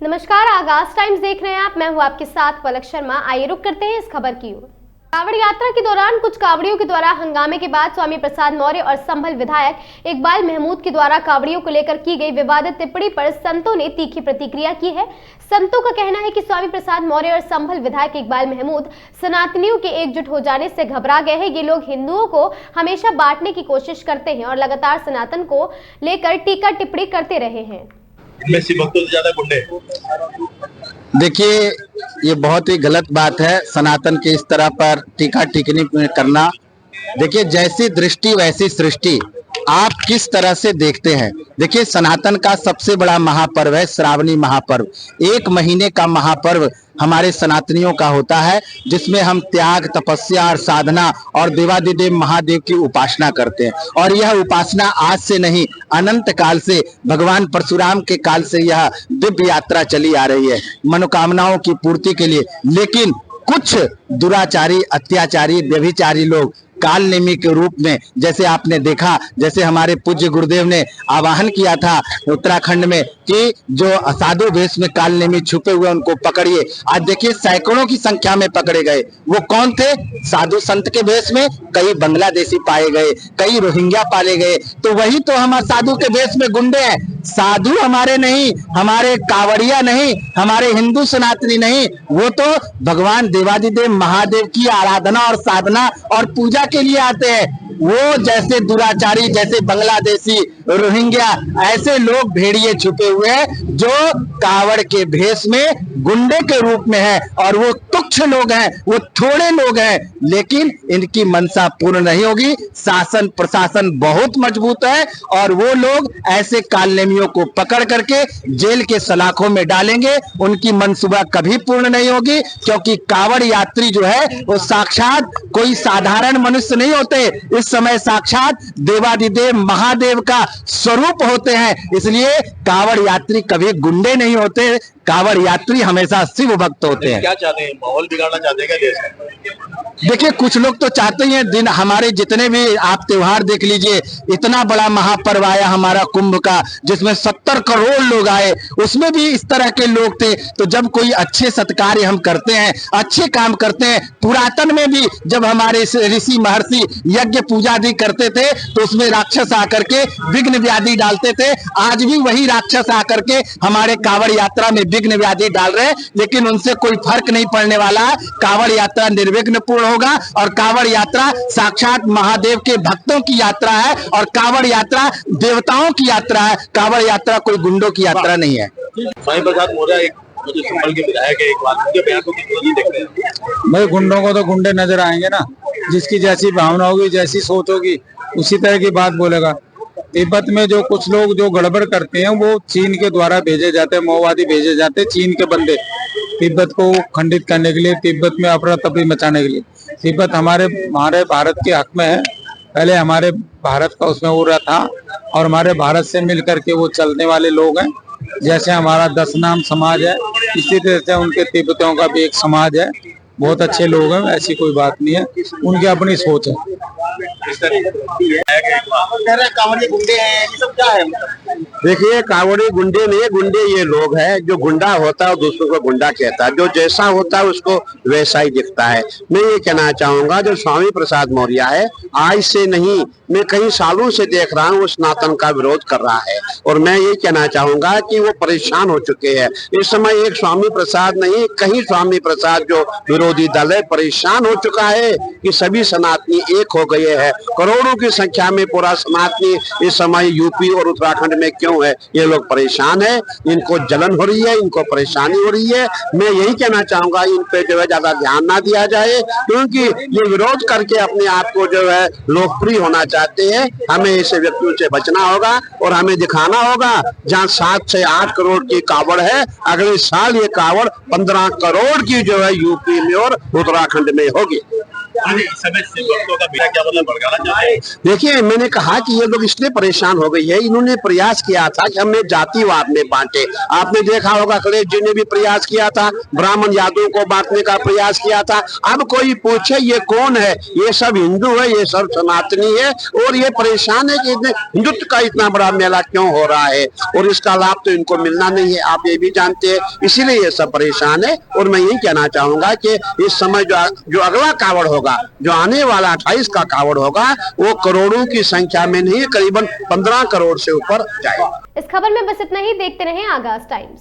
नमस्कार, आगाज टाइम्स देख रहे हैं आप। मैं हूं आपके साथ पलक शर्मा। आइए रुक करते हैं इस खबर की ओर। कांवड़ यात्रा के दौरान कुछ कांवड़ियों के द्वारा हंगामे के बाद स्वामी प्रसाद मौर्य और संभल विधायक इकबाल महमूद के द्वारा कांवड़ियों को लेकर की गई विवादित टिप्पणी पर संतों ने तीखी प्रतिक्रिया की है। संतों का कहना है कि स्वामी प्रसाद मौर्य और संभल विधायक इकबाल महमूद सनातनियों के एकजुट हो जाने से घबरा गए हैं। ये लोग हिंदुओं को हमेशा बांटने की कोशिश करते हैं और लगातार सनातन को लेकर टीका टिप्पणी करते रहे हैं। भक्तों से ज्यादा गुंडे। देखिए, ये बहुत ही गलत बात है सनातन के इस तरह पर टीका टिप्पणी करना। देखिए, जैसी दृष्टि वैसी सृष्टि, आप किस तरह से देखते हैं। देखिए, सनातन का सबसे बड़ा महापर्व है श्रावणी महापर्व। 1 महीने का महापर्व हमारे सनातनियों का होता है, जिसमें हम त्याग, तपस्या और साधना और देवादिदेव महादेव की उपासना करते हैं। और यह उपासना आज से नहीं, अनंत काल से, भगवान परशुराम के काल से यह दिव्य यात्रा चली आ रही है मनोकामनाओं की पूर्ति के लिए। लेकिन कुछ दुराचारी, अत्याचारी, व्यभिचारी लोग काल नेमी के रूप में, जैसे आपने देखा, जैसे हमारे पूज्य गुरुदेव ने आवाहन किया था उत्तराखंड में कि जो साधु वेश में काल नेमी छुपे हुए उनको पकड़िए। आज देखिए, सैकड़ों की संख्या में पकड़े गए। वो कौन थे? साधु संत के वेश में कई बांग्लादेशी पाए गए, कई रोहिंग्या पाले गए। तो वही तो हमारे साधु के वेश में गुंडे हैं। साधु हमारे नहीं, हमारे कावड़िया नहीं, हमारे हिंदू सनातनी नहीं, वो तो भगवान देवादिदेव महादेव की आराधना और साधना और पूजा के लिए आते हैं। वो जैसे दुराचारी, जैसे बांग्लादेशी, रोहिंग्या, ऐसे लोग भेड़िए छुपे हुए हैं जो कावड़ के भेष में गुंडे के रूप में है। और वो तुच्छ लोग हैं, वो थोड़े लोग हैं, लेकिन इनकी मनसा पूर्ण नहीं होगी। शासन प्रशासन बहुत मजबूत है और वो लोग ऐसे कालनेमियों को पकड़ करके जेल के सलाखों में डालेंगे। उनकी मनसूबा कभी पूर्ण नहीं होगी, क्योंकि कावड़ यात्री जो है वो साक्षात कोई साधारण मनुष्य नहीं होते। इस समय साक्षात देवादिदेव महादेव का स्वरूप होते हैं। इसलिए कावड़ यात्री कभी गुंडे नहीं होते, कावड़ यात्री हमेशा शिव भक्त होते हैं। क्या चाहते हैं? माहौल बिगाड़ना चाहते हैं क्या देश में? देखिए, कुछ लोग तो चाहते हैं दिन हमारे जितने भी आप त्योहार देख लीजिए, इतना बड़ा महापर्व आया हमारा कुंभ का, जिसमें 70 करोड़ लोग आए, उसमें भी इस तरह के लोग थे। तो जब कोई अच्छे सत्कार्य हम करते हैं, अच्छे काम करते हैं, पुरातन में भी जब हमारे ऋषि महर्षि यज्ञ पूजा आदि करते थे तो उसमें राक्षस आकर के विघ्न व्याधि डालते थे। आज भी वही राक्षस आकर के हमारे कावड़ यात्रा में विघ्न व्याधि डाल रहे हैं, लेकिन उनसे कोई फर्क नहीं पड़ने वाला है। कावड़ यात्रा निर्विघ्न पूर्ण होगा और कावड़ यात्रा साक्षात महादेव के भक्तों की यात्रा है और कावड़ यात्रा देवताओं की यात्रा है। कावड़ यात्रा कोई गुंडों की यात्रा नहीं है। स्वामी प्रसाद मौर्य एक संभल के विधायक है, एक बात उनके बयान को किस तरह देखते हैं? भाई, गुंडों को तो गुंडे नजर आएंगे ना। जिसकी जैसी भावना होगी, जैसी सोच होगी, उसी तरह की बात बोलेगा। तिब्बत में जो कुछ लोग जो गड़बड़ करते हैं वो चीन के द्वारा भेजे जाते हैं, माओवादी भेजे जाते हैं, चीन के बंदे तिब्बत को खंडित करने के लिए, तिब्बत में अफरा तफरी मचाने के लिए। तिब्बत हमारे भारत के हक में है। पहले हमारे भारत का उसमें हो रहा था और हमारे भारत से मिल करके वो चलने वाले लोग हैं। जैसे हमारा 10 नाम समाज है, इसी तरह से उनके तिब्बतियों का भी एक समाज है। बहुत अच्छे लोग हैं, ऐसी कोई बात नहीं है, उनकी अपनी सोच है। देखिए, कावड़ी गुंडे नहीं, गुंडे ये लोग हैं। जो गुंडा होता है दूसरों को गुंडा कहता है, जो जैसा होता है उसको वैसा ही दिखता है। मैं ये कहना चाहूंगा, जो स्वामी प्रसाद मौर्य है, आज से नहीं, मैं कई सालों से देख रहा हूँ वो सनातन का विरोध कर रहा है। और मैं ये कहना चाहूंगा कि वो परेशान हो चुके हैं। इस समय एक स्वामी प्रसाद नहीं, कई स्वामी प्रसाद जो विरोधी दल है परेशान हो चुका है कि सभी सनातनी एक हो गए हैं। करोड़ों की संख्या में पूरा सनातनी इस समय यूपी और उत्तराखंड में क्यों है? ये लोग परेशान है, इनको जलन हो रही है, इनको परेशानी हो रही है। मैं यही कहना चाहूंगा, इन पे जो है ज्यादा ध्यान ना दिया जाए, क्योंकि ये विरोध करके अपने आप को जो है लोकप्रिय होना चाहते हैं। हमें ऐसे व्यक्तियों से बचना होगा और हमें दिखाना होगा। जहाँ 7 से 8 करोड़ की कावड़ है, अगले साल ये कावड़ 15 करोड़ की जो है यूपी में और उत्तराखंड में होगी। इस समय भक्तों का भीड़ क्या मतलब भड़काना चाहते हैं? देखिए, मैंने कहा कि ये लोग इसलिए परेशान हो गई है, इन्होंने प्रयास किया था कि हमें जातिवाद में बांटे। आपने देखा होगा अखिलेश जी ने भी प्रयास किया था, ब्राह्मण यादवों को बांटने का प्रयास किया था। अब कोई पूछे ये कौन है, ये सब हिंदू है, ये सब सनातनी है, और ये परेशान है कि हिंदुत्व का इतना बड़ा मेला क्यों हो रहा है, और इसका लाभ तो इनको मिलना नहीं है, आप ये भी जानते हैं, इसीलिए ये सब परेशान है। और मैं यही कहना चाहूंगा कि इस समय जो अगला कावड़ होगा, जो आने वाला 28 का कावड़ होगा, वो करोड़ों की संख्या में नहीं, करीबन 15 करोड़ से ऊपर जाएगा। इस खबर में बस इतना ही। देखते रहें आगाज टाइम्स।